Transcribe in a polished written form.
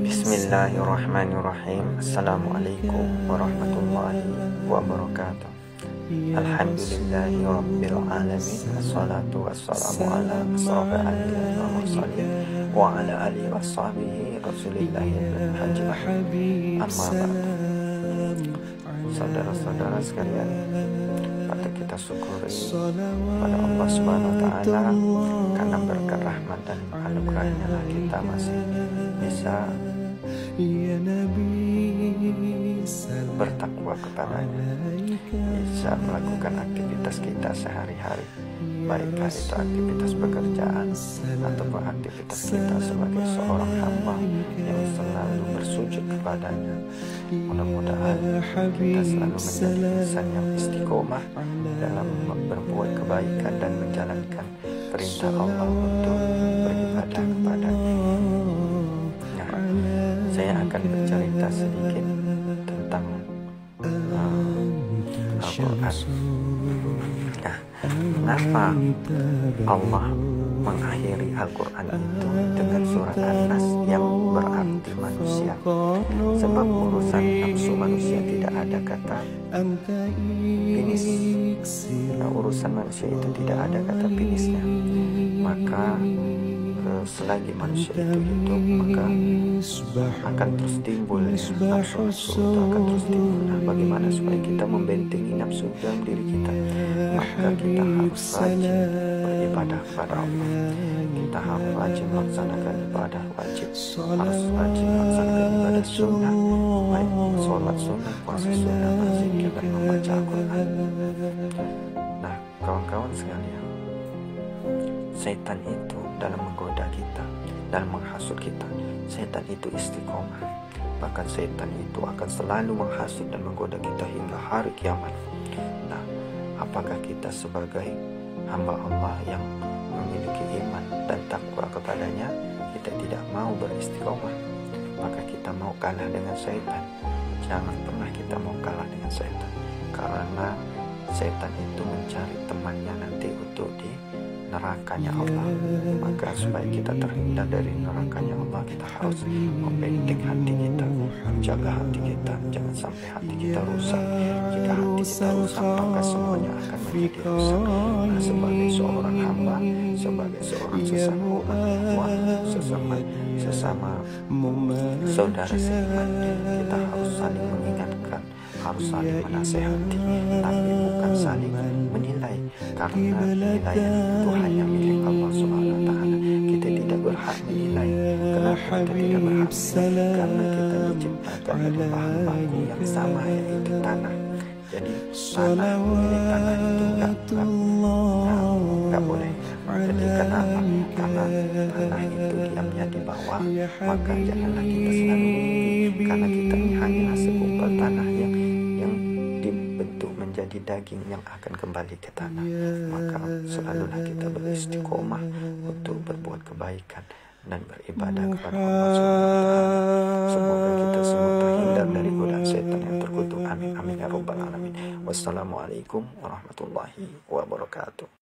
Bismillahirrahmanirrahim. Assalamualaikum warahmatullahi wabarakatuh. Alhamdulillahi rabbil alamin. Wassalatu wassalamu ala asrofil anbiya'i wal mursalin wa ala alihi washabihi rasulillahi ajma'in. Amma ba'du. Saudara-saudara sekalian, patut kita syukuri pada Allah Subhanahu wa taala karena berkat rahmat dan anugerahnya lah kita masih bisa bertakwa kepadanya, bisa melakukan aktivitas kita sehari-hari, baiklah itu aktivitas pekerjaan ataupun aktivitas kita sebagai seorang hamba yang selalu bersujud kepadanya. Mudah-mudahan kita selalu menjadi insan yang istiqomah dalam berbuat kebaikan dan menjalankan perintah Allah untuk beribadah kepadanya. Saya akan bercerita sedikit tentang Al-Quran. Kenapa Allah mengakhiri Al-Quran itu dengan surat An-Nas yang berarti manusia? Sebab urusan nafsu manusia tidak ada kata finis. Urusan manusia itu tidak ada kata finisnya. Maka selagi manusia itu hidup, maka akan terus timbul nafsu itu akan terus timbul. Nah, bagaimana supaya kita membentengi nafsu dalam diri kita? Maka kita harus rajin beribadah kepada Allah. Kita harus rajin melaksanakan ibadah wajib, harus rajin melaksanakan ibadah sunnah, baik sholat sunnah, puasa sunnah, zikir dan membaca Al-Quran. Nah, kawan-kawan sekalian, setan itu dalam menggoda kita, dalam menghasut kita, setan itu istiqomah. Bahkan setan itu akan selalu menghasut dan menggoda kita hingga hari kiamat. Nah, apakah kita sebagai hamba Allah yang memiliki iman dan takwa kepadanya, kita tidak mau beristiqomah? Maka kita mau kalah dengan setan? Jangan pernah kita mau kalah dengan setan, karena setan itu mencari temannya nanti untuk di nerakanya Allah. Maka supaya kita terhindar dari nerakanya Allah, kita harus membentengi hati kita, menjaga hati kita, jangan sampai hati kita rusak. Jika hati kita rusak, maka semuanya akan menjadi rusak. Nah, sebagai seorang hamba, sebagai seorang sesama umat, sesama saudara seiman, kita harus saling mengingatkan, harus saling menasehati, tapi bukan saling menilai, karena penilaian itu hanya milik Allah Subhanahu wa taala. Kita tidak berhak menilai. Kenapa kita tidak berhak menilai? Karena kita diciptakan dari bahan baku yang sama, yaitu tanah. Jadi tanah, milik tanah itu nggak boleh. Jadi kenapa? Karena tanah itu diamnya di bawah, maka janganlah kita selalu mengikuti, karena kita ini hanya segumpal tanah yang dibentuk menjadi daging yang akan kembali ke tanah. Maka selalulah kita beristiqomah untuk berbuat kebaikan dan beribadah kepada Allah SWT. Semoga kita semua terhindar dari godaan setan yang terkutuk. Amin amin ya rabbal alamin. Wassalamualaikum warahmatullahi wabarakatuh.